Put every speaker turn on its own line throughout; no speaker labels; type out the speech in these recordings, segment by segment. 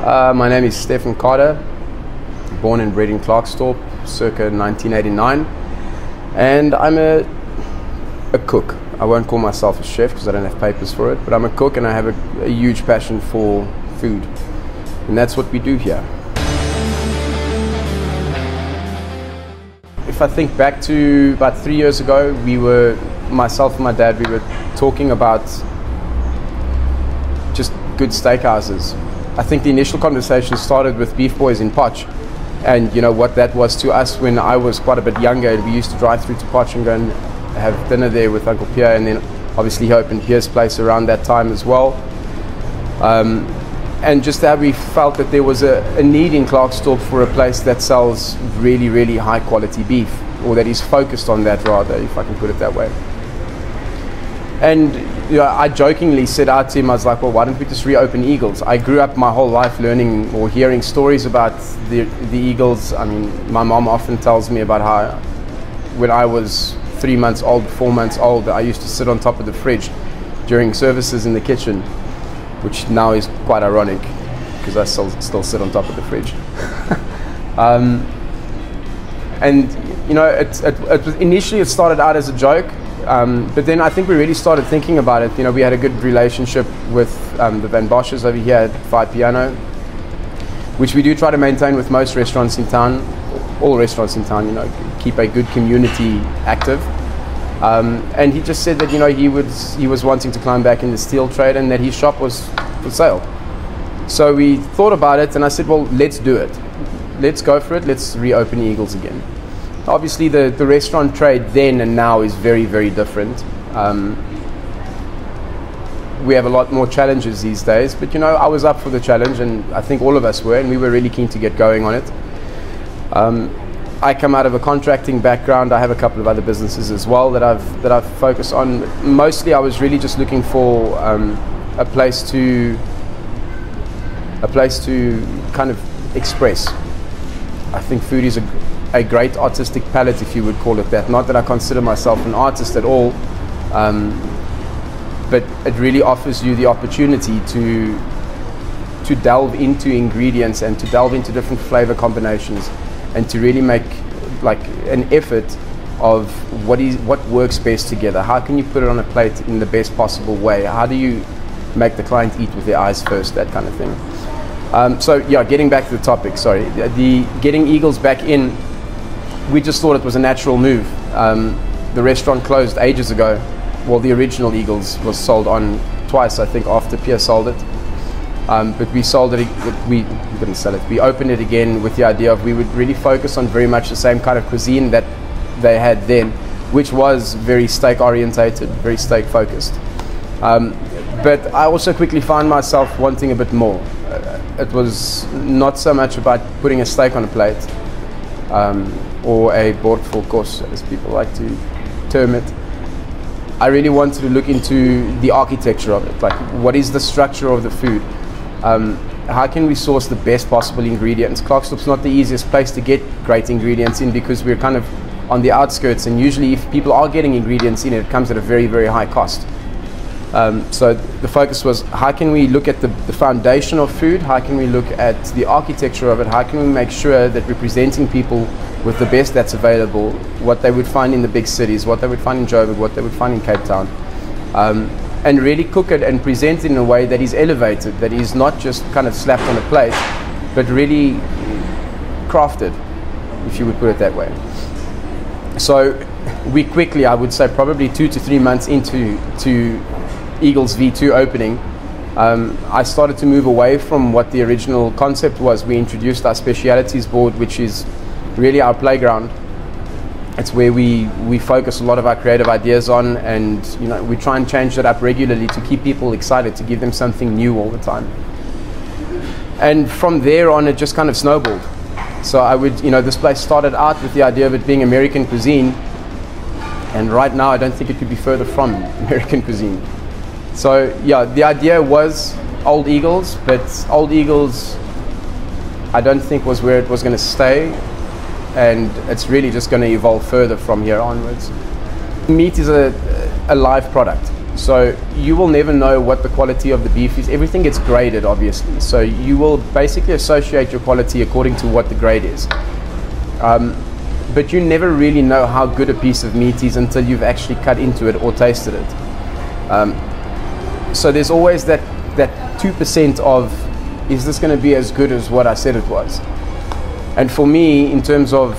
My name is Stefan Carter, born and bred in Klerksdorp, circa 1989, and I'm a cook. I won't call myself a chef because I don't have papers for it, but I'm a cook and I have a huge passion for food, and that's what we do here. If I think back to about 3 years ago, myself and my dad, we were talking about just good steakhouses. I think the initial conversation started with Beef Boys in Potch, and you know what that was to us when I was quite a bit younger. We used to drive through to Potch and go and have dinner there with Uncle Pierre, and then obviously he opened Pierre's place around that time as well. And just that we felt that there was a need in Klerksdorp for a place that sells really, really high quality beef, or that is focused on that rather, if I can put it that way. And you know, I jokingly said out to him, I was like, well, why don't we just reopen Eagles? I grew up my whole life learning or hearing stories about the Eagles. I mean, my mom often tells me about how when I was 3 months old, 4 months old, I used to sit on top of the fridge during services in the kitchen, which now is quite ironic because I still sit on top of the fridge. And you know, initially it started out as a joke. But then I think we really started thinking about it. You know, we had a good relationship with the Van Bosches over here at Five Piano, which we do try to maintain with most restaurants in town, all restaurants in town, you know, keep a good community active. And he just said that, you know, he was wanting to climb back in the steel trade and that his shop was for sale. So we thought about it and I said, well, let's do it. Let's go for it. Let's reopen Eagles again. Obviously, the restaurant trade then and now is very, very different. We have a lot more challenges these days, but you know, I was up for the challenge, and I think all of us were, and we were really keen to get going on it. I come out of a contracting background. I have a couple of other businesses as well that I've focused on. Mostly, I was really just looking for a place to kind of express. I think food is a great artistic palette, if you would call it that. Not that I consider myself an artist at all, but it really offers you the opportunity to delve into ingredients and to delve into different flavor combinations, and to really make like an effort of what works best together. How can you put it on a plate in the best possible way? How do you make the client eat with their eyes first? That kind of thing. So yeah, getting back to the topic. Sorry, the getting Eagles back in. We just thought it was a natural move. The restaurant closed ages ago. Well, the original Eagles was sold on twice, I think, after Pierre sold it. But we sold it, we didn't sell it. We opened it again with the idea of we would really focus on very much the same kind of cuisine that they had then, which was very steak orientated, very steak focused. But I also quickly found myself wanting a bit more. It was not so much about putting a steak on a plate, or a bord voor kos, as people like to term it. I really wanted to look into the architecture of it, like what is the structure of the food? How can we source the best possible ingredients? Klerksdorp's not the easiest place to get great ingredients in because we're kind of on the outskirts, and usually if people are getting ingredients in, it comes at a very, very high cost. So the focus was, how can we look at the foundation of food? How can we look at the architecture of it? How can we make sure that we're presenting people with the best that's available, what they would find in the big cities, what they would find in Joburg, what they would find in Cape Town, and really cook it and present it in a way that is elevated, that is not just kind of slapped on a plate, but really crafted, if you would put it that way. So we quickly, I would say probably 2 to 3 months into Eagles V2 opening, I started to move away from what the original concept was. We introduced our specialities board, which is really our playground. It's where we focus a lot of our creative ideas on, and you know, we try and change that up regularly to keep people excited, to give them something new all the time. And from there on, it just kind of snowballed. So I would, you know, this place started out with the idea of it being American cuisine, and right now I don't think it could be further from American cuisine. So yeah, the idea was Old Eagles, but Old Eagles I don't think was where it was going to stay, and it's really just going to evolve further from here onwards. Meat is a live product, So you will never know what the quality of the beef is. Everything gets graded, obviously. So you will basically associate your quality according to what the grade is. But you never really know how good a piece of meat is until you've actually cut into it or tasted it. So there's always that 2% of, is this going to be as good as what I said it was? And for me, in terms of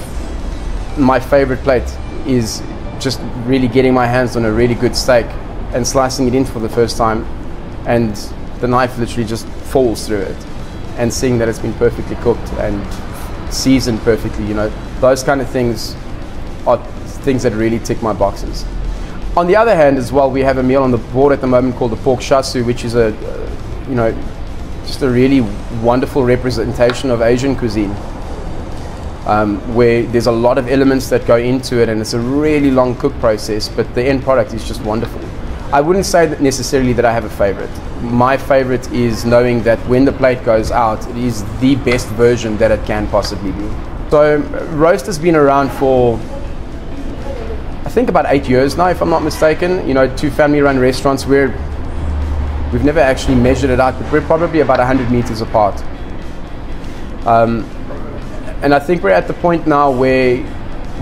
my favorite plate, is just really getting my hands on a really good steak and slicing it in for the first time, and the knife literally just falls through it, and seeing that it's been perfectly cooked and seasoned perfectly. You know, those kind of things are things that really tick my boxes. On the other hand as well, we have a meal on the board at the moment called the pork chassu, which is just a really wonderful representation of Asian cuisine, where there's a lot of elements that go into it, and it's a really long cook process, but the end product is just wonderful. I wouldn't say that necessarily that I have a favorite. My favorite is knowing that when the plate goes out, it is the best version that it can possibly be. So roast has been around for, I think, about 8 years now, if I'm not mistaken. You know, 2 family-run restaurants where we've never actually measured it out, but we're probably about 100 meters apart. And I think we're at the point now where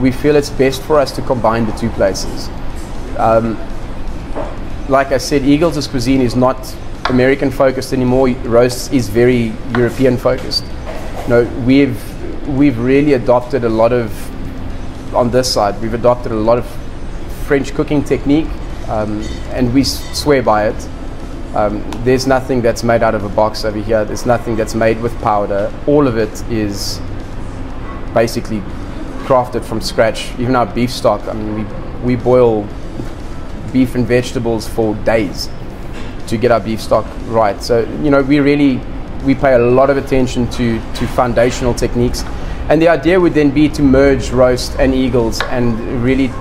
we feel it's best for us to combine the 2 places. Like I said, Eagles' cuisine is not American focused anymore. Roast is very European focused. You know, we've really adopted a lot of, on this side, we've adopted a lot of French cooking technique, and we swear by it. There's nothing that's made out of a box over here. There's nothing that's made with powder. All of it is basically crafted from scratch. Even our beef stock, I mean, we boil beef and vegetables for days to get our beef stock right. So, you know, we pay a lot of attention to foundational techniques, and the idea would then be to merge roast and Eagles and really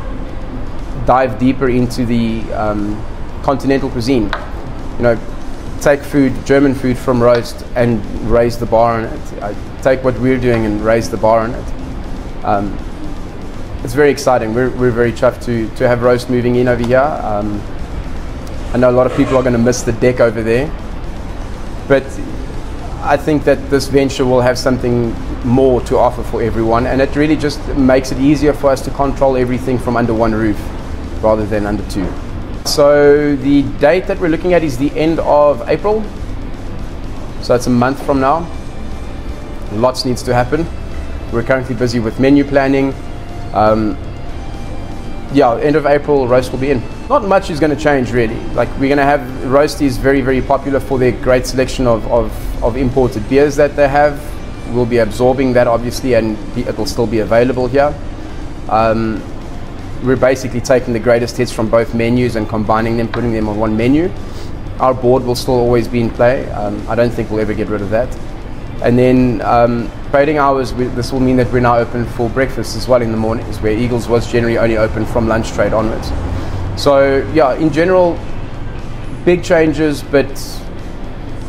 dive deeper into the continental cuisine. You know, take German food from roast and raise the bar on it. Take what we're doing and raise the bar on it. It's very exciting. We're very chuffed to have roast moving in over here. I know a lot of people are going to miss the deck over there, but I think that this venture will have something more to offer for everyone, and it really just makes it easier for us to control everything from under one roof rather than under 2. So the date that we're looking at is the end of April, so it's a month from now. Lots needs to happen. We're currently busy with menu planning. End of April, roast will be in. Not much is going to change really. Like, we're going to have, roast is very, very popular for their great selection of imported beers that they have. We'll be absorbing that obviously, and it will still be available here. We're basically taking the greatest hits from both menus and combining them, putting them on one menu. Our board will still always be in play. I don't think we'll ever get rid of that. And then trading hours, this will mean that we're now open for breakfast as well in the mornings, where Eagles was generally only open from lunch trade onwards. So yeah, in general, big changes, but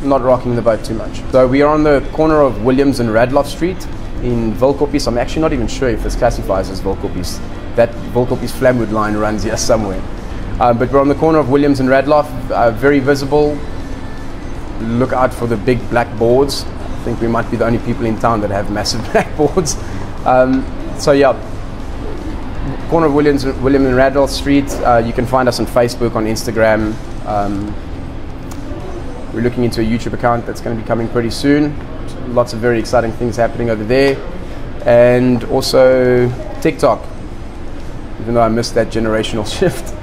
not rocking the boat too much. So we are on the corner of Williams and Radloff Street in Wilkopies. I'm actually not even sure if this classifies as Wilkopies. That Wilkopies Flamwood line runs here somewhere. But we're on the corner of Williams and Radloff, very visible. Look out for the big black boards. I think we might be the only people in town that have massive black boards. So yeah, corner of Williams and Radloff Street. You can find us on Facebook, on Instagram. We're looking into a YouTube account that's going to be coming pretty soon. Lots of very exciting things happening over there. And also TikTok, even though I missed that generational shift.